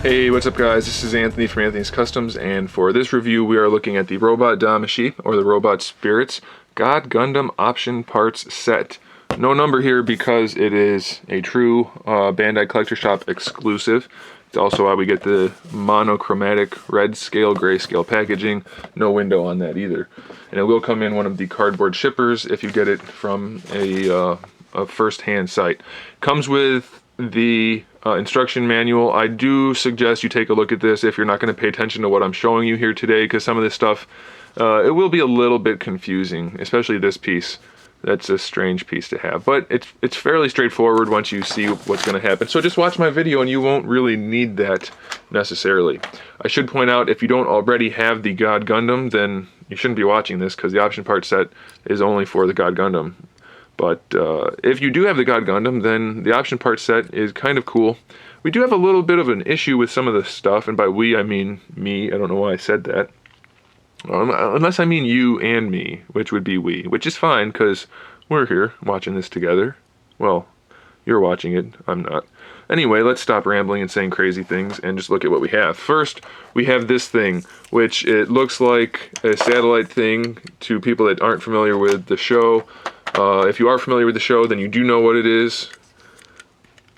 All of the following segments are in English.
Hey, what's up guys? This is Anthony from Anthony's Customs, and for this review we are looking at the Robot Damashii, or the Robot Spirits, God Gundam Option Parts Set. No number here because it is a true Bandai Collector Shop exclusive. It's also why we get the monochromatic red scale, gray scale packaging. No window on that either. And it will come in one of the cardboard shippers if you get it from a first-hand site. Comes with the instruction manual. I do suggest you take a look at this if you're not going to pay attention to what I'm showing you here today, because some of this stuff, it will be a little bit confusing, especially this piece. That's a strange piece to have, but it's fairly straightforward once you see what's going to happen. So just watch my video and you won't really need that necessarily. I should point out, if you don't already have the God Gundam, then you shouldn't be watching this, because the option part set is only for the God Gundam. But if you do have the God Gundam, then the option part set is kind of cool. We do have a little bit of an issue with some of the stuff, and by we I mean me. I don't know why I said that. Unless I mean you and me, which would be we, which is fine because we're here watching this together. Well, you're watching it, I'm not. Anyway, let's stop rambling and saying crazy things and just look at what we have. First, we have this thing, which it looks like a satellite thing to people that aren't familiar with the show. If you are familiar with the show, then you do know what it is.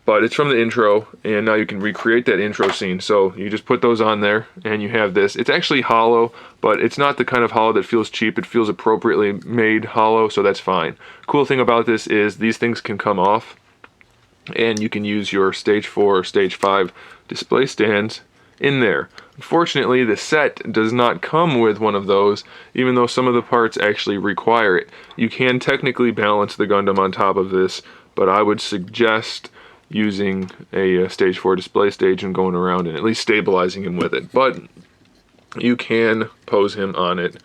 But it's from the intro, and now you can recreate that intro scene. So you just put those on there, and you have this. It's actually hollow, but it's not the kind of hollow that feels cheap. It feels appropriately made hollow, so that's fine. Cool thing about this is these things can come off, and you can use your Stage 4 or Stage 5 display stands in there. Unfortunately, the set does not come with one of those, even though some of the parts actually require it. You can technically balance the Gundam on top of this, but I would suggest using a Stage 4 display stage and going around and at least stabilizing him with it. But you can pose him on it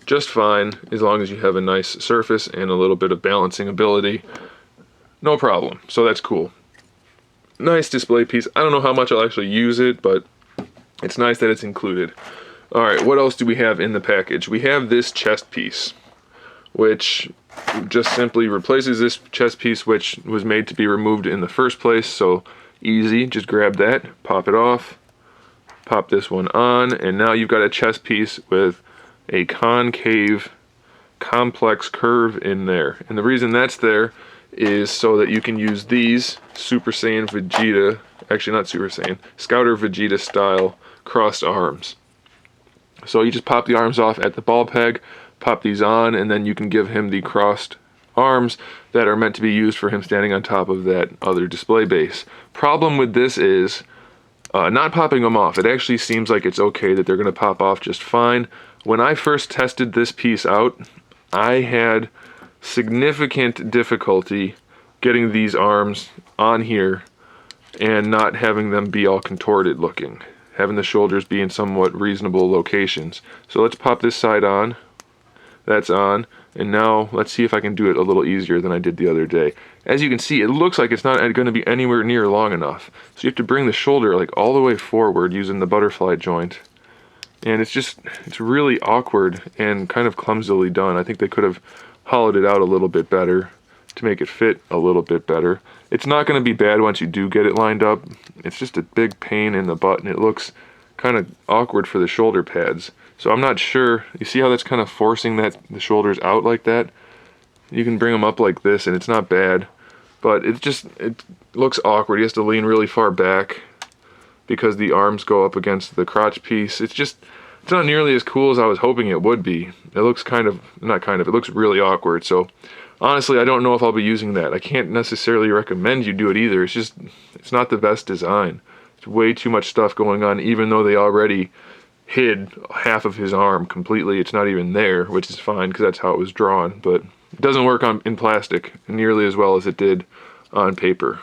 just fine, as long as you have a nice surface and a little bit of balancing ability. No problem. So that's cool. Nice display piece. I don't know how much I'll actually use it, but it's nice that it's included. Alright, what else do we have in the package? We have this chest piece, which just simply replaces this chest piece, which was made to be removed in the first place. So easy, just grab that, pop it off, pop this one on, and now you've got a chest piece with a concave complex curve in there. And the reason that's there is so that you can use these Super Saiyan Vegeta, actually not Super Saiyan, Scouter Vegeta style crossed arms. So you just pop the arms off at the ball peg, pop these on, and then you can give him the crossed arms that are meant to be used for him standing on top of that other display base. Problem with this is not popping them off. It actually seems like it's okay, that they're going to pop off just fine. When I first tested this piece out, I had significant difficulty getting these arms on here and not having them be all contorted looking, having the shoulders be in somewhat reasonable locations. So let's pop this side on. That's on, and now let's see if I can do it a little easier than I did the other day. As you can see, it looks like it's not going to be anywhere near long enough. So you have to bring the shoulder like all the way forward using the butterfly joint. And it's really awkward and kind of clumsily done. I think they could have hollowed it out a little bit better to make it fit a little bit better. It's not going to be bad once you do get it lined up. It's just a big pain in the butt, and it looks kind of awkward for the shoulder pads. So I'm not sure. You see how that's kind of forcing the shoulders out like that? You can bring them up like this, and it's not bad. But it looks awkward. He has to lean really far back because the arms go up against the crotch piece. It's not nearly as cool as I was hoping it would be. It looks it looks really awkward. So honestly, I don't know if I'll be using that. I can't necessarily recommend you do it either. It's not the best design. It's way too much stuff going on, even though they already hid half of his arm completely. It's not even there, which is fine because that's how it was drawn, but it doesn't work in plastic nearly as well as it did on paper.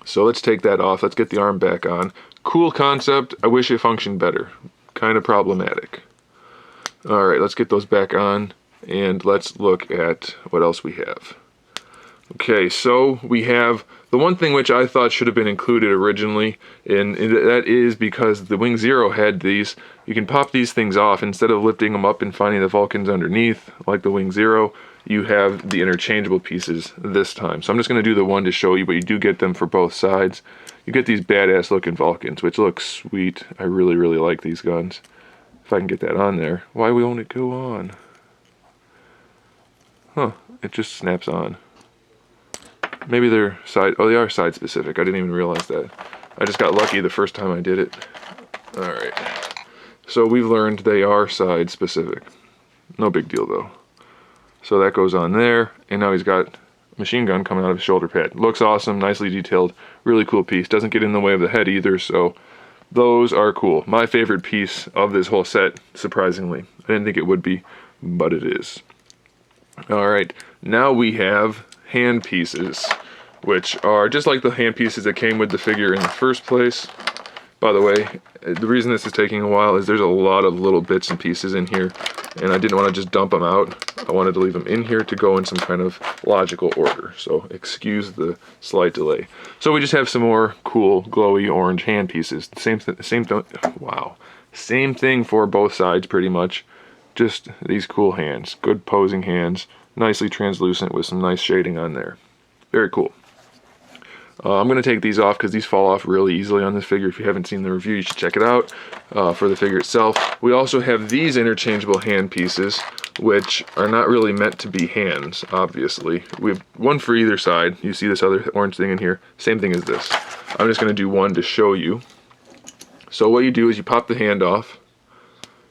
So let's take that off. Let's get the arm back on. Cool concept. I wish it functioned better. Kind of problematic. Alright, let's get those back on, and let's look at what else we have. Okay, so we have the one thing which I thought should have been included originally, and that is because the Wing Zero had these. You can pop these things off instead of lifting them up and finding the Vulcans underneath, like the Wing Zero. you have the interchangeable pieces this time. So I'm just going to do the one to show you, but you do get them for both sides. You get these badass looking Vulcans, which look sweet. I really, really like these guns. If I can get that on there. Why won't it go on? Huh, it just snaps on. Maybe they're side, oh, they are side specific. I didn't even realize that. I just got lucky the first time I did it. Alright, so we've learned they are side specific. No big deal though. So that goes on there, and now he's got a machine gun coming out of his shoulder pad. Looks awesome, nicely detailed, really cool piece. Doesn't get in the way of the head either, so those are cool. My favorite piece of this whole set, surprisingly. I didn't think it would be, but it is. Alright, now we have hand pieces, which are just like the hand pieces that came with the figure in the first place. By the way, the reason this is taking a while is there's a lot of little bits and pieces in here, and I didn't want to just dump them out. I wanted to leave them in here to go in some kind of logical order, so excuse the slight delay. So we just have some more cool glowy orange hand pieces. Same thing for both sides pretty much. Just these cool hands, good posing hands, nicely translucent with some nice shading on there. Very cool. I'm going to take these off because these fall off really easily on this figure. If you haven't seen the review, you should check it out for the figure itself. We also have these interchangeable hand pieces, which are not really meant to be hands, obviously. We have one for either side. You see this other orange thing in here? Same thing as this. I'm just going to do one to show you. So what you do is you pop the hand off.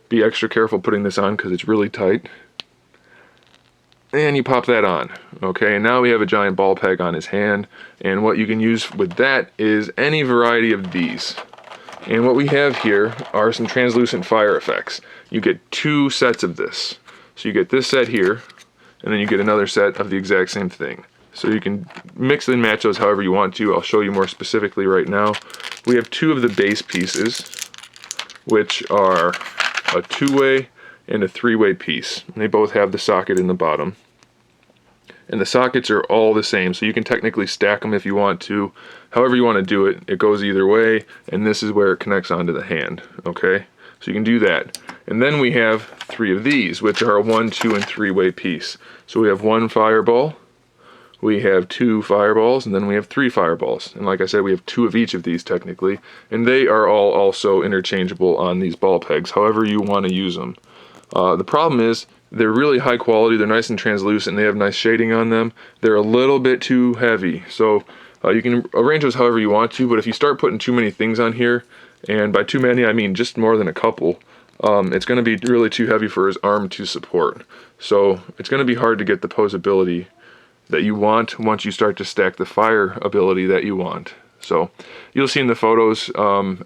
Be extra careful putting this on because it's really tight. And you pop that on. Okay, and now we have a giant ball peg on his hand, and what you can use with that is any variety of these. And what we have here are some translucent fire effects. You get two sets of this. So you get this set here, and then you get another set of the exact same thing. So you can mix and match those however you want to. I'll show you more specifically right now. We have two of the base pieces, which are a two-way and a three-way piece. And they both have the socket in the bottom. And the sockets are all the same, so you can technically stack them if you want to. However you want to do it, it goes either way, and this is where it connects onto the hand, okay? So you can do that. And then we have three of these, which are a 1, 2, and 3-way piece. So we have one fireball, we have two fireballs, and then we have three fireballs. And like I said, we have two of each of these technically, and they are all also interchangeable on these ball pegs, however you want to use them. The problem is they're really high quality, they're nice and translucent, they have nice shading on them. They're a little bit too heavy, so you can arrange those however you want to, but if you start putting too many things on here, and by too many I mean just more than a couple, it's going to be really too heavy for his arm to support. So it's going to be hard to get the posability that you want once you start to stack the fire ability that you want. So you'll see in the photos,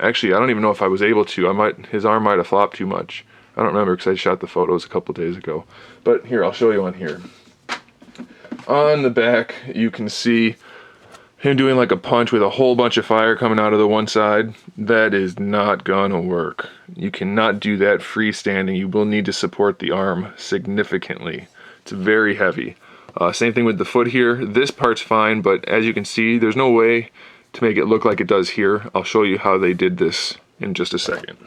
actually I don't even know if I was able to, his arm might have flopped too much. I don't remember because I shot the photos a couple days ago. But here, I'll show you on here. On the back, you can see him doing like a punch with a whole bunch of fire coming out of the one side. That is not gonna work. You cannot do that freestanding. You will need to support the arm significantly. It's very heavy. Same thing with the foot here. This part's fine, but as you can see, there's no way to make it look like it does here. I'll show you how they did this in just a second.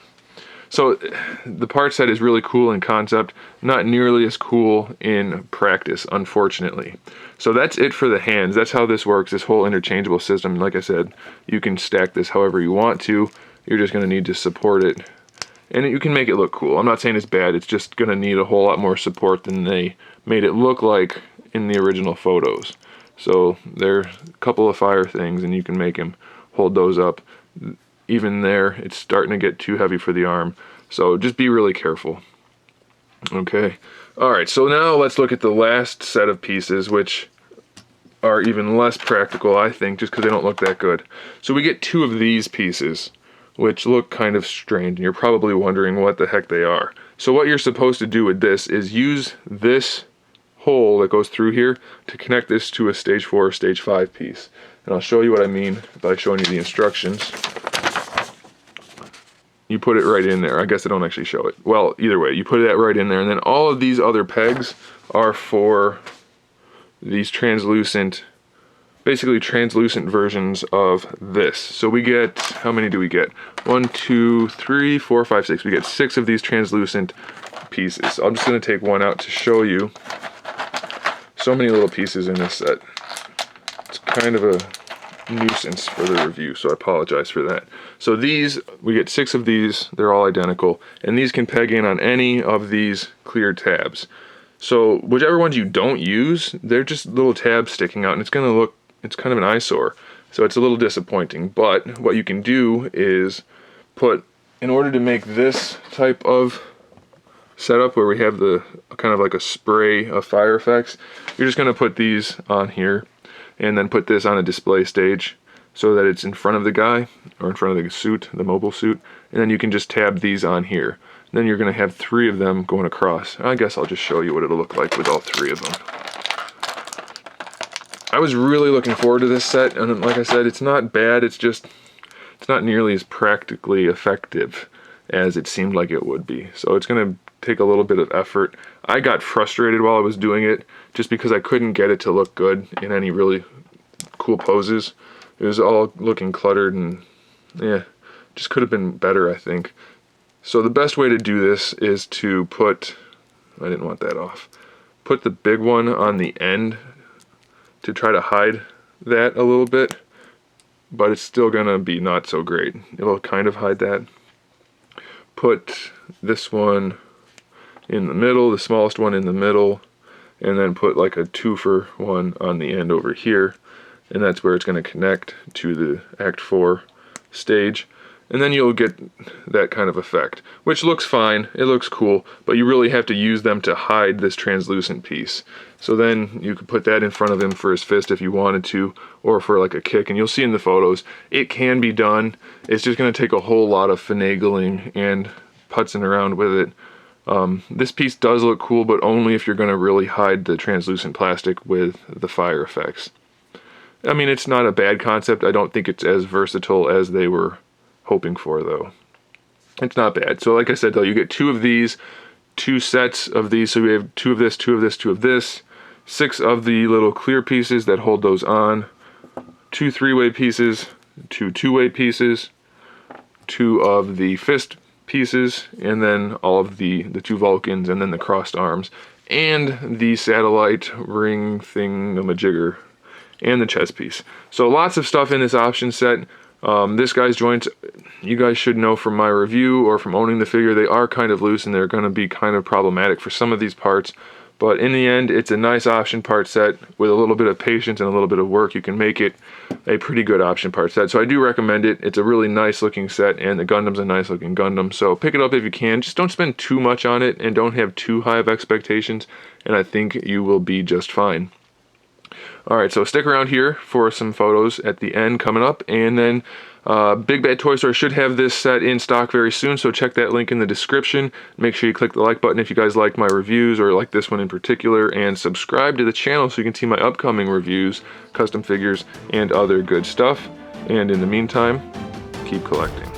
So the part set is really cool in concept, not nearly as cool in practice, unfortunately. So that's it for the hands. That's how this works, this whole interchangeable system. Like I said, you can stack this however you want to. You're just going to need to support it. And you can make it look cool. I'm not saying it's bad. It's just going to need a whole lot more support than they made it look like in the original photos. So there's a couple of fire things, and you can make him hold those up. Even there, it's starting to get too heavy for the arm. So just be really careful. Okay. Alright, so now let's look at the last set of pieces, which are even less practical, I think, just because they don't look that good. So we get two of these pieces, which look kind of strange, and you're probably wondering what the heck they are. So what you're supposed to do with this is use this hole that goes through here to connect this to a stage 4 or stage 5 piece. And I'll show you what I mean by showing you the instructions. You put it right in there. I guess I don't actually show it. Well, either way, you put that right in there, and then all of these other pegs are for these translucent, basically translucent versions of this. So we get, how many do we get? 1, 2, 3, 4, 5, 6. We get 6 of these translucent pieces. So I'm just going to take one out to show you. so many little pieces in this set. It's kind of a nuisance for the review, so I apologize for that. So these, we get 6 of these, they're all identical, and these can peg in on any of these clear tabs. So whichever ones you don't use, they're just little tabs sticking out, and it's gonna look, it's kind of an eyesore. So it's a little disappointing, but what you can do is put, in order to make this type of setup where we have the kind of like a spray of fire effects, you're just gonna put these on here and then put this on a display stage so that it's in front of the guy or in front of the suit, the mobile suit, and then you can just tab these on here. Then you're going to have 3 of them going across. I guess I'll just show you what it'll look like with all 3 of them. I was really looking forward to this set, and like I said, it's not bad, it's just, it's not nearly as practically effective as it seemed like it would be. So it's going to take a little bit of effort. I got frustrated while I was doing it just because I couldn't get it to look good in any really cool poses. It was all looking cluttered and yeah, just could have been better, I think. So the best way to do this is to put, I didn't want that off, put the big one on the end to try to hide that a little bit, but it's still gonna be not so great. It'll kind of hide that. Put this one in the middle, the smallest one in the middle, and then put like a 2-for one on the end over here, and that's where it's going to connect to the Act 4 stage, and then you'll get that kind of effect, which looks fine, it looks cool, but you really have to use them to hide this translucent piece. So then you could put that in front of him for his fist if you wanted to, or for like a kick, and you'll see in the photos, it can be done. It's just going to take a whole lot of finagling and putzing around with it. This piece does look cool, but only if you're going to really hide the translucent plastic with the fire effects. I mean, it's not a bad concept. I don't think it's as versatile as they were hoping for, though. It's not bad. So like I said, though, you get 2 of these, 2 sets of these. So we have 2 of this, 2 of this, 2 of this, 6 of the little clear pieces that hold those on, 2 3-way pieces, 2 2-way pieces, 2 of the fist pieces, and then all of the 2 Vulcans, and then the crossed arms, and the satellite ring thingamajigger, and the chest piece. So lots of stuff in this option set. This guy's joints, you guys should know from my review or from owning the figure, they are kind of loose and they're going to be kind of problematic for some of these parts. But in the end, it's a nice option part set. With a little bit of patience and a little bit of work, you can make it a pretty good option part set. So I do recommend it. It's a really nice looking set, and the Gundam's a nice looking Gundam. So pick it up if you can. Just don't spend too much on it, and don't have too high of expectations, and I think you will be just fine. Alright, so stick around here for some photos at the end coming up, and then Big Bad Toy Store should have this set in stock very soon, so check that link in the description. Make sure you click the like button if you guys like my reviews or like this one in particular, and subscribe to the channel so you can see my upcoming reviews, custom figures, and other good stuff. And in the meantime, keep collecting.